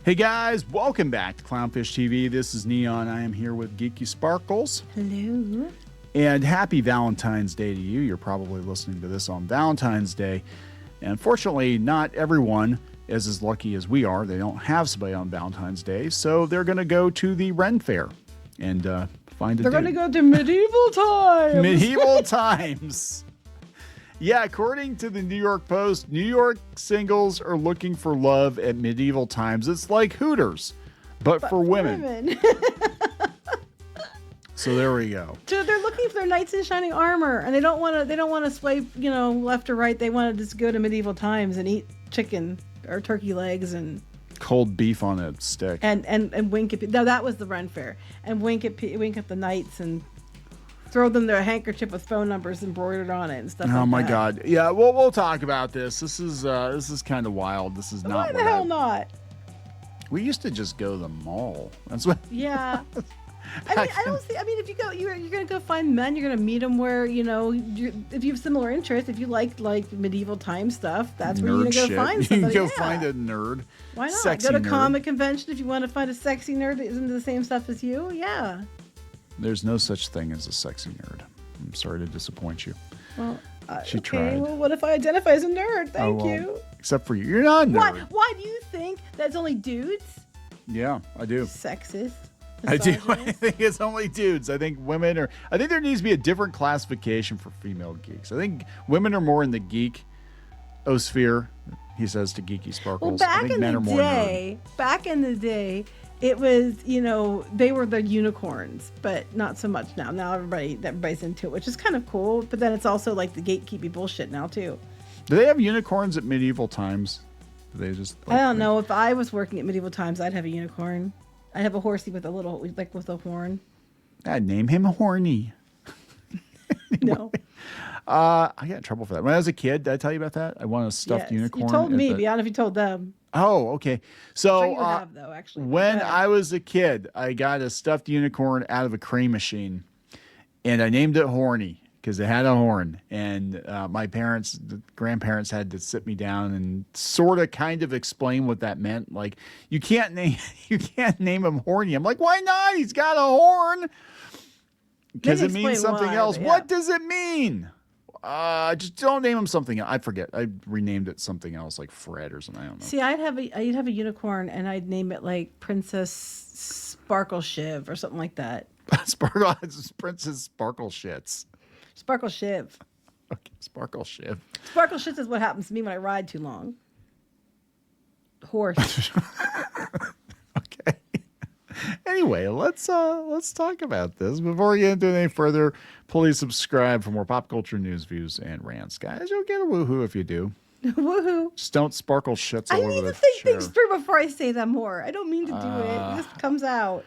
Hey guys, welcome back to Clownfish TV. This is Kneon. I am here with Geeky Sparkles. Hello. And happy Valentine's Day to you. You're probably listening to this on Valentine's Day. And unfortunately, not everyone is as lucky as we are. They don't have somebody on Valentine's Day, so they're going to go to the Ren Fair and find a dude. They're going to go to medieval times. Medieval times. Yeah, according to the New York Post, New York singles are looking for love at medieval times. It's like Hooters, but for women. So there we go. So they're looking for their knights in shining armor, and they don't want to swipe, left or right. They want to just go to medieval times and eat chicken or turkey legs and cold beef on a stick. And wink at people. No, that was the Ren Fair. And wink at the knights and throw them their handkerchief with phone numbers embroidered on it and stuff like that. Oh my God. Yeah, well, we'll talk about this. This is kind of wild. This is not. Why the hell not? We used to just go to the mall. That's what. Yeah. I don't see. I mean, if you go, you're gonna go find men. You're gonna meet them where if you have similar interests. If you like medieval time stuff, that's where you're gonna go find somebody. You can go find a nerd. Why not? Sexy go to nerd. comic convention if you want to find a sexy nerd that isn't the same stuff as you. Yeah. There's no such thing as a sexy nerd. I'm sorry to disappoint you. Well, she tried. Well, what if I identify as a nerd? Thank you. Except for you. You're not a nerd. Why do you think that's only dudes? Yeah, I do. Sexist. I do. I think it's only dudes. I think women are. I think there needs to be a different classification for female geeks. I think women are more in the geek sphere. He says to Geeky Sparkles. Well, back in the day, it was they were the unicorns, but not so much now. Now everybody's into it, which is kind of cool. But then it's also like the gatekeeping bullshit now too. Do they have unicorns at medieval times? Do they just? I don't know. If I was working at medieval times, I'd have a unicorn. I'd have a horsey with with a horn. I'd name him Horny. No. I got in trouble for that. When I was a kid, did I tell you about that? I wanted a stuffed unicorn. You told me, but I don't know if you told them. Oh, okay. So I'm sure you have, though, actually. When I was a kid, I got a stuffed unicorn out of a crane machine, and I named it Horny because it had a horn. And my grandparents had to sit me down and sort of kind of explain what that meant. Like, you can't name him Horny. I'm like, why not? He's got a horn. Because it means something else. Yeah. What does it mean? Just don't name him something else. I forget. I renamed it something else, like Fred or something. I don't know. See, I'd have a unicorn, and I'd name it like Princess Sparkle Shiv or something like that. Princess Sparkle Shits. Sparkle Shiv. Okay, Sparkle Shiv. Sparkle Shits is what happens to me when I ride too long. Horse. Okay. Anyway, let's talk about this. Before we get into any further, please subscribe for more pop culture news, views, and rants. Guys, you'll get a woohoo if you do. Woohoo. Just don't sparkle shits all over the chair. I need to think things through before I say them more. I don't mean to do it. It just comes out.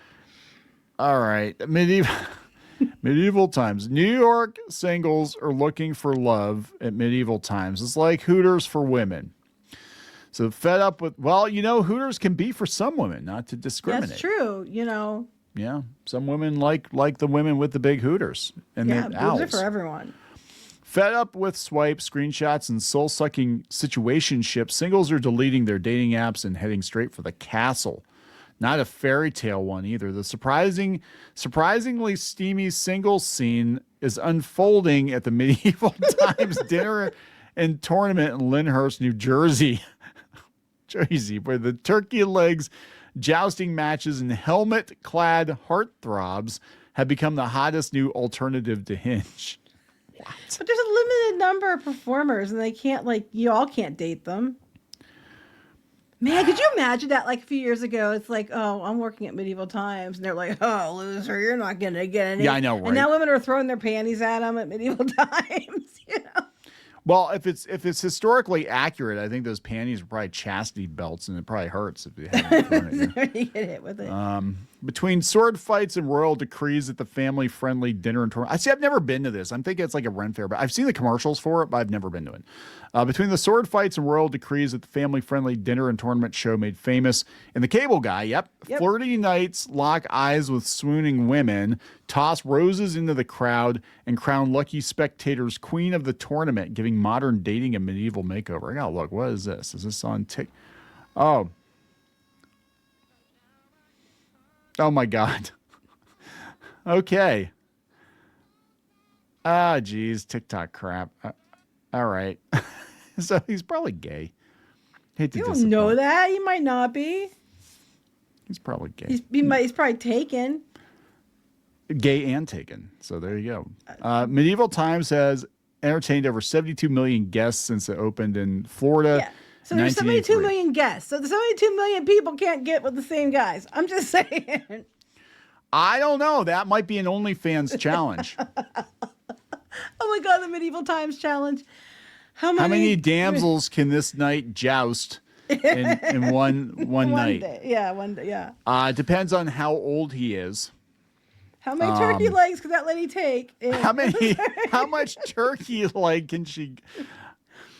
All right. Medieval times. New York singles are looking for love at medieval times. It's like Hooters for women. So fed up with, Hooters can be for some women, not to discriminate. That's true, Yeah, some women like the women with the big Hooters and the owls. Boobs are for everyone. Fed up with swipes, screenshots, and soul-sucking situationships, singles are deleting their dating apps and heading straight for the castle. Not a fairy tale one either. The surprisingly steamy singles scene is unfolding at the Medieval Times dinner and tournament in Lyndhurst, New Jersey. Where the turkey legs, jousting matches, and helmet-clad heartthrobs have become the hottest new alternative to Hinge. What? But there's a limited number of performers, and they can't, you all can't date them. Man, could you imagine that, a few years ago? It's like, oh, I'm working at Medieval Times, and they're like, oh, loser, you're not going to get any. Yeah, I know, right? And now women are throwing their panties at them at Medieval Times, Well, if it's historically accurate, I think those panties are probably chastity belts, and it probably hurts if you haven't thrown it. You get hit with it. Between sword fights and royal decrees at the family-friendly dinner and tournament. I've never been to this. I'm thinking it's like a Ren Fair, but I've seen the commercials for it, but I've never been to it. Between the sword fights and royal decrees at the family-friendly dinner and tournament show made famous in The Cable Guy, yep. Flirty knights lock eyes with swooning women, toss roses into the crowd, and crown lucky spectators queen of the tournament, giving modern dating a medieval makeover. I gotta look. What is this? Is this on TikTok? Oh. Oh my God. Okay. Ah, geez, TikTok crap. All right. So he's probably gay. Hate to You don't know disappoint. that. He might not be. He's probably gay. He's probably taken. Gay and taken. So there you go. Medieval Times has entertained over 72 million guests since it opened in Florida. Yeah. So there's 72 1983. million guests. So the 72 million people can't get with the same guys. I'm just saying. I don't know. That might be an OnlyFans challenge. Oh my God, the Medieval Times challenge. How many damsels can this knight joust in one night? Day. Yeah, one day. Yeah. Depends on how old he is. How many turkey legs could that lady take? How much turkey leg can she?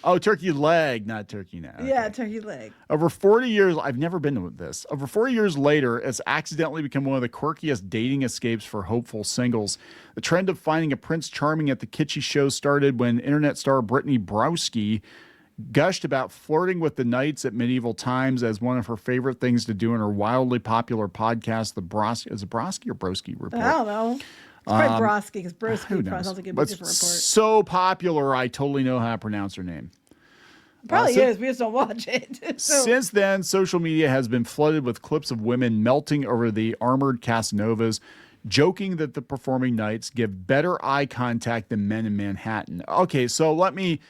Oh, turkey leg, not turkey now. Okay. Yeah, turkey leg. Over 40 years, I've never been to this. Over 40 years later, it's accidentally become one of the quirkiest dating escapes for hopeful singles. The trend of finding a Prince Charming at the kitschy show started when internet star Brittany Browski gushed about flirting with the knights at Medieval Times as one of her favorite things to do in her wildly popular podcast, the Broski, is it Broski or Broski Report? I don't know. It's probably Broski because Broski Who probably knows? sounds like a But different report. so popular, I totally know how to pronounce her name. Probably is. We just don't watch it. Since then, social media has been flooded with clips of women melting over the armored Casanovas, joking that the performing knights give better eye contact than men in Manhattan. Okay, so let me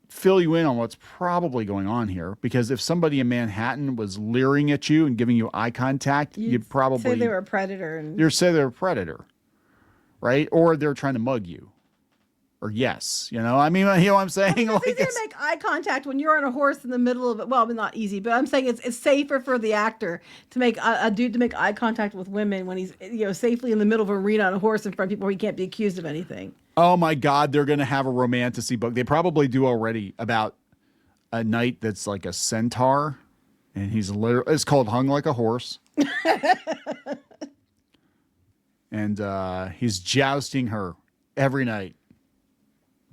fill you in on what's probably going on here, because if somebody in Manhattan was leering at you and giving you eye contact, you'd probably say they were a predator. And you'd say they're a predator, right? Or they're trying to mug you. Or yes, you know what I'm saying? It's easy to make eye contact when you're on a horse in the middle of it. Well, not easy, but I'm saying it's safer for the actor to make a dude to make eye contact with women when he's safely in the middle of an arena on a horse in front of people where he can't be accused of anything. Oh my God, they're going to have a romantasy book. They probably do already, about a knight that's like a centaur, and he's literally, it's called Hung Like a Horse. And he's jousting her every night.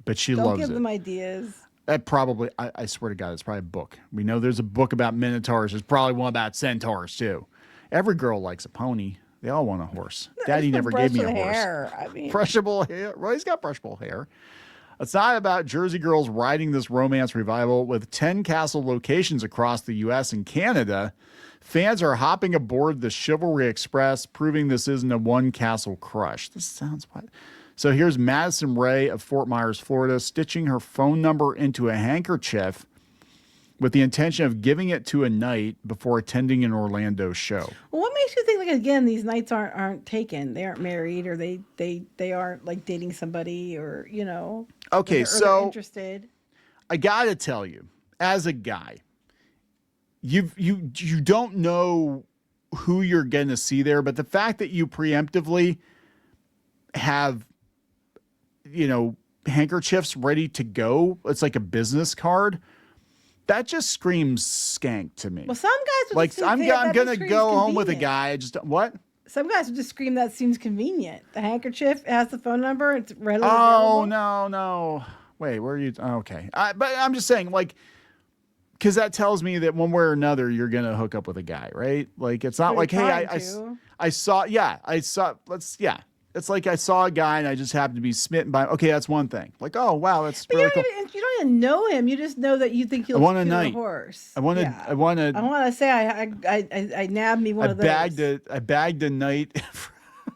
But she loves it. Don't give them ideas. That probably, I swear to God, it's probably a book. We know there's a book about minotaurs. There's probably one about centaurs too. Every girl likes a pony. They all want a horse. Daddy never gave me a horse. Hair. I mean, Brushable hair. Well, he's got brushable hair. It's not about Jersey girls riding this romance revival. With 10 castle locations across the U.S. and Canada, fans are hopping aboard the Chivalry Express, proving this isn't a one castle crush. This sounds what? So here's Madison Ray of Fort Myers, Florida, stitching her phone number into a handkerchief with the intention of giving it to a knight before attending an Orlando show. Well, what makes you think, like, again, these knights aren't taken? They aren't married, or they aren't like dating somebody, or Okay, or so they're interested. I gotta tell you, as a guy, you don't know who you're gonna see there, but the fact that you preemptively have handkerchiefs ready to go, it's like a business card, that just screams skank to me. Well, some guys would like just I'm gonna go home with a convenient. guy. I just what? Some guys would just scream that seems convenient. The handkerchief has the phone number. It's readily Oh available. no. Wait, where are you? Okay, but I'm just saying, like, because that tells me that one way or another you're gonna hook up with a guy, right? Like, it's not like, hey, I saw. It's like I saw a guy and I just happened to be smitten by him. Okay, that's one thing. Like, oh wow, that's But really cool. you don't even know him. You just know that you think he'll want a shoot knight. horse. I want to say I nabbed me one of those. I bagged a knight.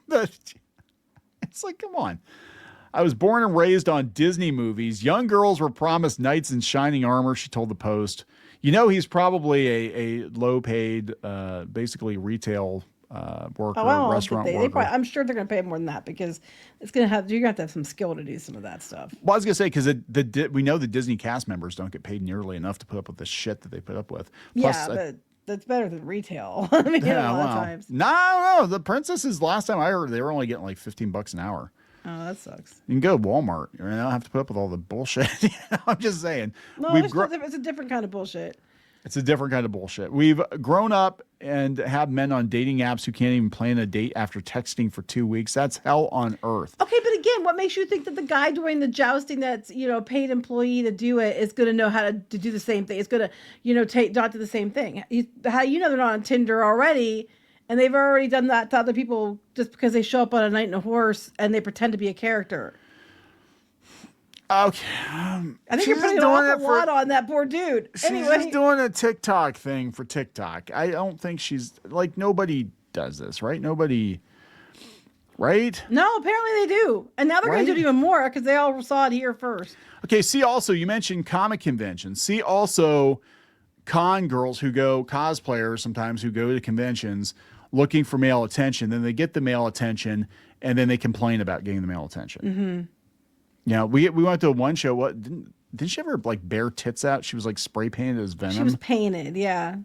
It's like, come on. I was born and raised on Disney movies. Young girls were promised knights in shining armor, she told the Post. He's probably a low-paid, basically retail worker, restaurant worker. I'm sure they're going to pay more than that, because you're going to have some skill to do some of that stuff. Well, I was going to say, because we know the Disney cast members don't get paid nearly enough to put up with the shit that they put up with. Plus, but that's better than retail. I mean, a lot of times. No. The princesses, last time I heard, they were only getting like $15 an hour. Oh, that sucks. You can go to Walmart. You don't have to put up with all the bullshit. I'm just saying. No, it's a different kind of bullshit. It's a different kind of bullshit. We've grown up and have men on dating apps who can't even plan a date after texting for 2 weeks. That's hell on earth. Okay, but again, what makes you think that the guy doing the jousting that's, a paid employee to do it is going to know how to do the same thing? It's going to, not do the same thing. How they're not on Tinder already And they've already done that to other people just because they show up on a night in a horse and they pretend to be a character. Okay. I think you're putting an awful lot on that poor dude. She's just doing a TikTok thing for TikTok. I don't think she's like, nobody does this, right? Nobody, right? No, apparently they do. And now they're going to do it even more because they all saw it here first. Okay, see also, you mentioned comic conventions. See also con girls who go, cosplayers sometimes who go to conventions looking for male attention. Then they get the male attention and then they complain about getting the male attention. Mm-hmm. Yeah, we went to one show. What didn't she ever like bare tits out? She was like spray painted as Venom. She was painted, yeah.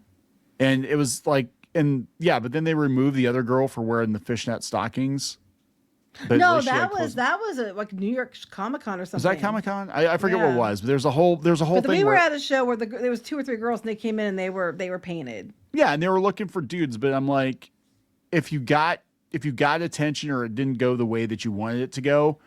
And it was like, but then they removed the other girl for wearing the fishnet stockings. But no, that was a like New York Comic Con or something. Was that Comic Con? I forget what it was, but there's a whole but thing. We were at a show where there was 2 or 3 girls and they came in and they were painted. Yeah, and they were looking for dudes, but I'm like, if you got attention or it didn't go the way that you wanted it to go,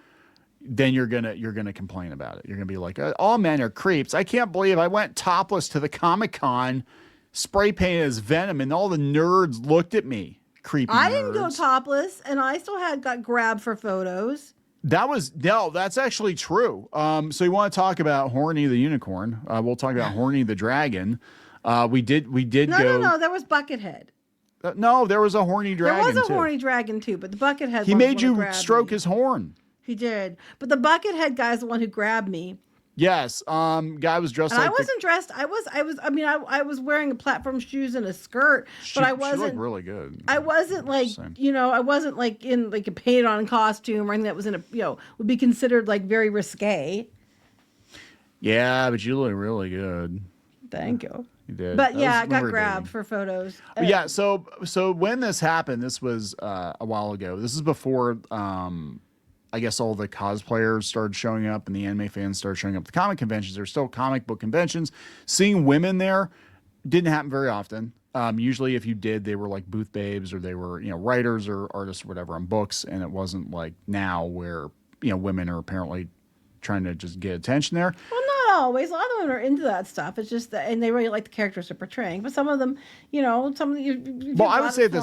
then you're gonna complain about it. You're gonna be like, all men are creeps. I can't believe I went topless to the Comic Con, spray painted as Venom, and all the nerds looked at me. Creepy. I didn't go topless, and I still got grabbed for photos. That's actually true. So you want to talk about Horny the Unicorn? We'll talk about Horny the Dragon. We did go. No, there was Buckethead. No, there was a horny dragon. There was a horny dragon too, but the Buckethead. He made you stroke his horn. He did, but the Buckethead guy is the one who grabbed me. Yes, guy was dressed like. I wasn't dressed. I was wearing a platform shoes and a skirt, but I wasn't. She looked really good. I wasn't like I wasn't like in like a painted on costume or anything that was in a would be considered like very risque. Yeah, but you look really good. Thank you. You did. But I got grabbed for photos. Yeah, so when this happened, this was a while ago. This is before I guess all the cosplayers started showing up and the anime fans started showing up. The comic conventions, there's still comic book conventions. Seeing women there didn't happen very often. Usually if you did, they were like booth babes or they were, writers or artists or whatever on books. And it wasn't like now where, women are apparently trying to just get attention there. Well, not always. A lot of them are into that stuff. It's just that, and they really like the characters they're portraying. But some of them, some of you. Well, I would say the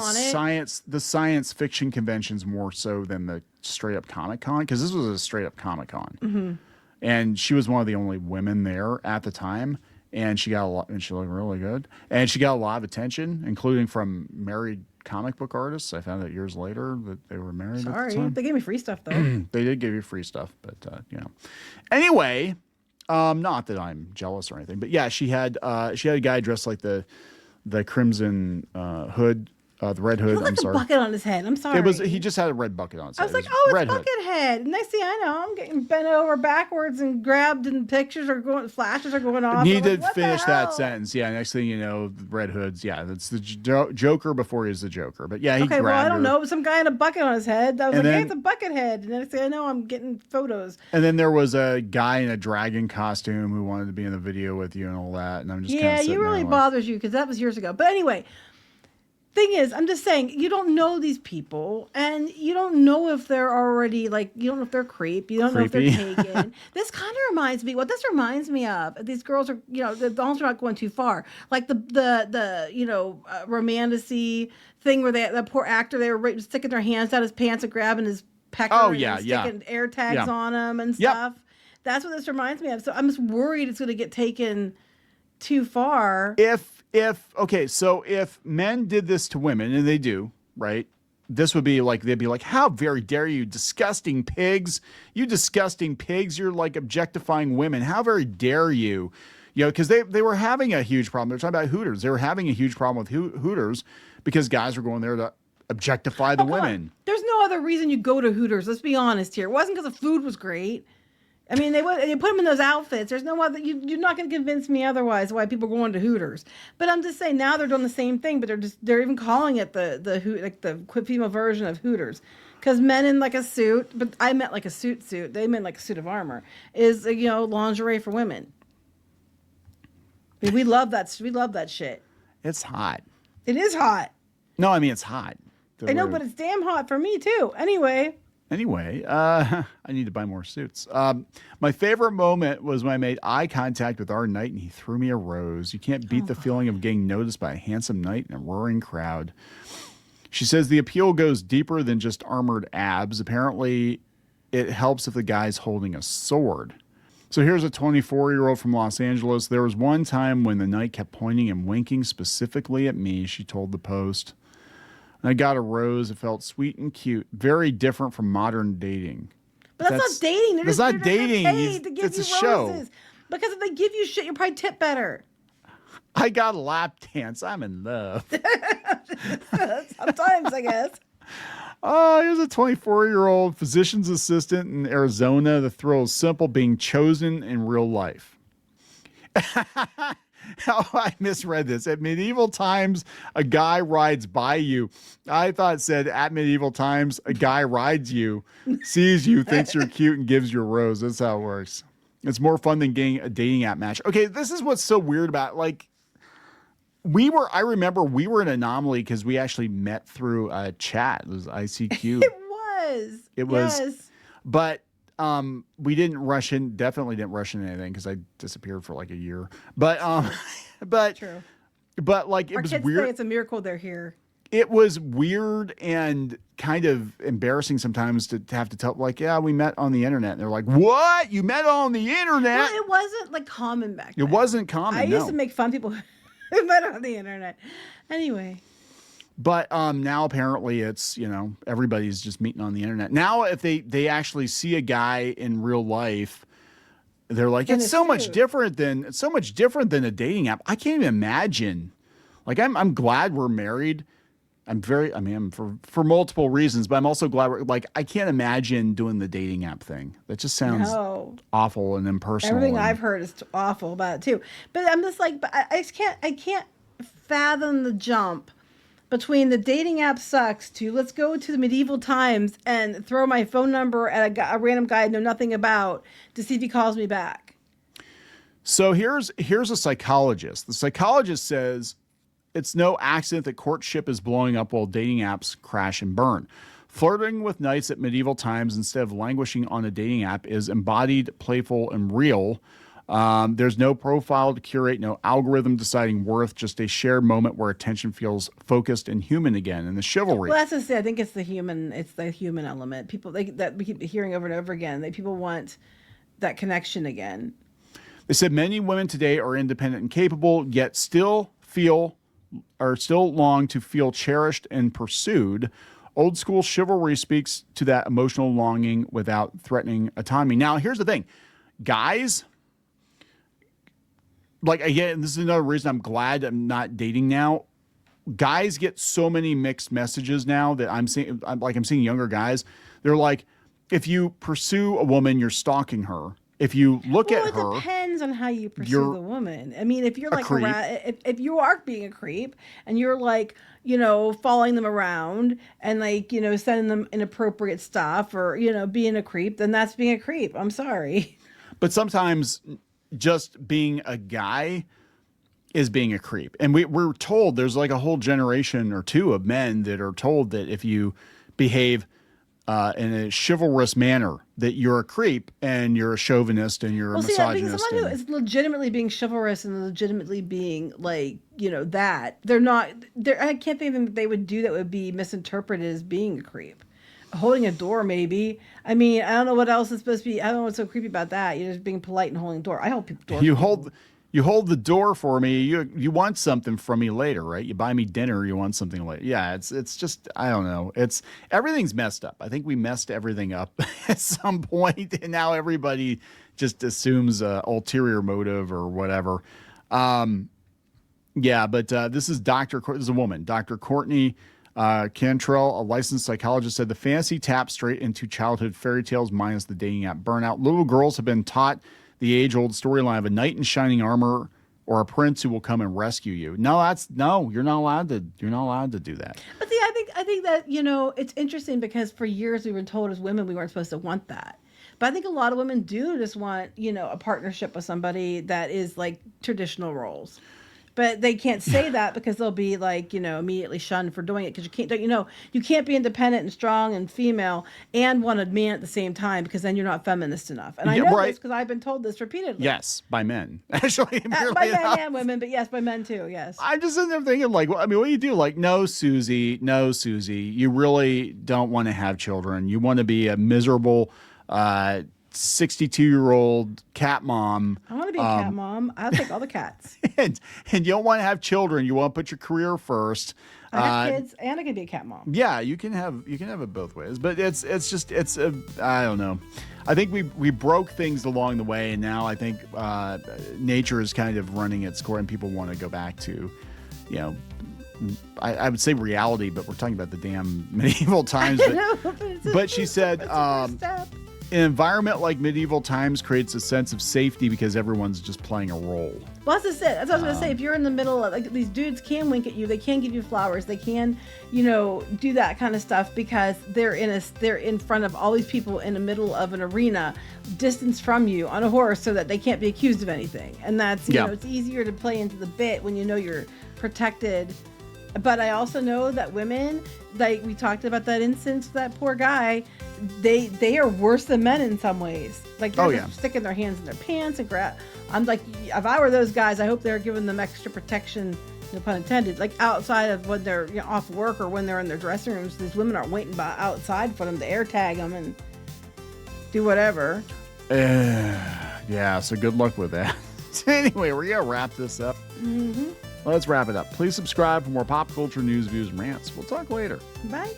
science fiction conventions more so than the straight up Comic Con, because this was a straight up Comic Con, and she was one of the only women there at the time, and she got a lot, and she looked really good, and she got a lot of attention, including from married comic book artists. I found out years later that they were married. Sorry, at the time. They gave me free stuff though. They did give you free stuff, but Anyway, not that I'm jealous or anything, but yeah, she had a guy dressed like the Crimson Hood. The Red Hood. He looked like a bucket on his head. I'm sorry. He just had a red bucket on his head. I was like, it's Buckethead. Next thing I know, I'm getting bent over backwards and grabbed, and flashes are going off. Need to finish that sentence. Yeah. Next thing you know, Red Hood's. Yeah, that's the Joker before he's the Joker. But yeah, he grabbed I don't her. know. Some guy in a bucket on his head. I was hey, it's a Buckethead. And next thing I know, I'm getting photos. And then there was a guy in a dragon costume who wanted to be in the video with you and all that. And I'm just you really bothers you because that was years ago. But anyway. Thing is, I'm just saying, you don't know these people, and you don't know if they're already you don't know if they're creep, you don't know if they're taken. This kind of reminds me. What this reminds me of, these girls are, the dolls are not going too far. Like the romanticy thing where the poor actor, they were sticking their hands down his pants and grabbing his pecker, sticking air tags on him and stuff. Yep. That's what this reminds me of. So I'm just worried it's going to get taken too far. So if men did this to women, and they do, right? This would be like, they'd be like, how very dare you, disgusting pigs. You disgusting pigs. You're like objectifying women. How very dare you? Because they were having a huge problem. They're talking about Hooters. They were having a huge problem with Hooters because guys were going there to objectify the women. There's no other reason you go to Hooters. Let's be honest here. It wasn't because the food was great. I mean, they put them in those outfits. There's no other. You're not going to convince me otherwise why people are going to Hooters. But I'm just saying now they're doing the same thing, but they're even calling it the female version of Hooters, because men in like a suit. But I meant like a suit. They meant like a suit of armor. Is lingerie for women. I mean, we love that. We love that shit. It's hot. It is hot. No, I mean it's hot. I know, but it's damn hot for me too. Anyway, I need to buy more suits. My favorite moment was when I made eye contact with our knight and he threw me a rose. You can't beat the feeling of getting noticed by a handsome knight in a roaring crowd. She says the appeal goes deeper than just armored abs. Apparently, it helps if the guy's holding a sword. So here's a 24-year-old from Los Angeles. There was one time when the knight kept pointing and winking specifically at me, she told the Post. I got a rose. It felt sweet and cute. Very different from modern dating. But that's not dating. That's not dating. Paid to give It's you a show. roses. Because if they give you shit, you probably tip better. I got a lap dance. I'm in love. Sometimes, I guess. Here's a 24-year-old physician's assistant in Arizona. The thrill is simple, being chosen in real life. Oh, I misread this. At medieval times, a guy rides by you. I thought it said at medieval times, a guy rides you, sees you, thinks you're cute, and gives you a rose. That's how it works. It's more fun than getting a dating app match. Okay, this is what's so weird about, like, I remember we were an anomaly because we actually met through a chat. It was ICQ. It was. Yes. But we didn't rush in, definitely didn't rush into anything because I disappeared for like a year. But True. But like Our it was kids weird. say it's a miracle they're here. It was weird and kind of embarrassing sometimes to have to tell, like, yeah, we met on the internet. And they're like, what? You met on the internet? Well, it wasn't like common back then. It wasn't common. I used to make fun of people who met on the internet. Anyway. But now apparently it's, everybody's just meeting on the internet. Now if they actually see a guy in real life, they're like, it's so much different than a dating app. I can't even imagine. Like I'm glad we're married. For multiple reasons, but I'm also glad I can't imagine doing the dating app thing. That just sounds awful and impersonal. Everything I've heard is awful about it too. But I'm just like, but I can't fathom the jump between the dating app sucks to let's go to the medieval times and throw my phone number at a random guy I know nothing about to see if he calls me back. So here's a psychologist. The psychologist says it's no accident that courtship is blowing up while dating apps crash and burn. Flirting with knights at medieval times instead of languishing on a dating app is embodied, playful, and real. There's no profile to curate, no algorithm deciding worth, just a shared moment where attention feels focused and human again. And the chivalry. Well, that's to say, I think it's the human element. People that we keep hearing over and over again. That people want that connection again. They said many women today are independent and capable, yet still long to feel cherished and pursued. Old school chivalry speaks to that emotional longing without threatening autonomy. Now, here's the thing. Guys, like, again, this is another reason I'm glad I'm not dating now. Guys get so many mixed messages now that I'm seeing younger guys. They're like, if you pursue a woman, you're stalking her. If you look at her, it depends on how you pursue the woman. I mean, if you're like if you are being a creep and you're like, following them around and like, sending them inappropriate stuff or, being a creep, then that's being a creep. I'm sorry. But sometimes just being a guy is being a creep. And we're told there's like a whole generation or two of men that are told that if you behave in a chivalrous manner, that you're a creep and you're a chauvinist and you're a misogynist. Someone who is legitimately being chivalrous and legitimately being like, that they're not. I can't think that they would do that would be misinterpreted as being a creep. Holding a door, maybe. I mean, I don't know what else is supposed to be. I don't know what's so creepy about that. You're just being polite and holding a door. I hold people doors. You hold the door for me. You want something from me later, right? You buy me dinner. You want something later. Yeah, it's just, I don't know. Everything's messed up. I think we messed everything up at some point, and now everybody just assumes a ulterior motive or whatever. But this is this is a woman, Dr. Courtney Cantrell, a licensed psychologist, said the fantasy taps straight into childhood fairy tales minus the dating app burnout. Little girls have been taught the age-old storyline of a knight in shining armor or a prince who will come and rescue you. You're not allowed to do that. But see, I think that, it's interesting because for years we were told as women we weren't supposed to want that. But I think a lot of women do just want, a partnership with somebody that is like traditional roles. But they can't say that because they'll be like, immediately shunned for doing it. Because you can't be independent and strong and female and want a man at the same time, because then you're not feminist enough. And I Yeah, know right. this because I've been told this repeatedly. Yes, by men. Actually, By weirdly men enough. and women, but yes, by men too. Yes. I'm just sitting there thinking, like, I mean, what do you do? Like, no, Susie, you really don't want to have children. You want to be a miserable 62-year-old cat mom. I want to be a cat mom. I'll take all the cats. And you don't want to have children. You want to put your career first. I have kids, and I can be a cat mom. Yeah, you can have it both ways, but it's I don't know. I think we broke things along the way, and now I think nature is kind of running its course, and people want to go back to, I would say reality, but we're talking about the damn medieval times. But she said, an environment like medieval times creates a sense of safety because everyone's just playing a role. Well, that's it. That's what I was going to say. If you're in the middle of, like, these dudes can wink at you, they can give you flowers, they can, do that kind of stuff because they're in front of all these people in the middle of an arena, distance from you on a horse, so that they can't be accused of anything. And that's, it's easier to play into the bit when you're protected. But I also know that women, like we talked about that instance with that poor guy, they are worse than men in some ways. Like, they're just sticking their hands in their pants and grab. I'm like, if I were those guys, I hope they're giving them extra protection, no pun intended, like outside of when they're off work or when they're in their dressing rooms. These women aren't waiting by outside for them to air tag them and do whatever. Yeah, so good luck with that. Anyway, we're going to wrap this up. Mm-hmm. Let's wrap it up. Please subscribe for more pop culture news, views, and rants. We'll talk later. Bye.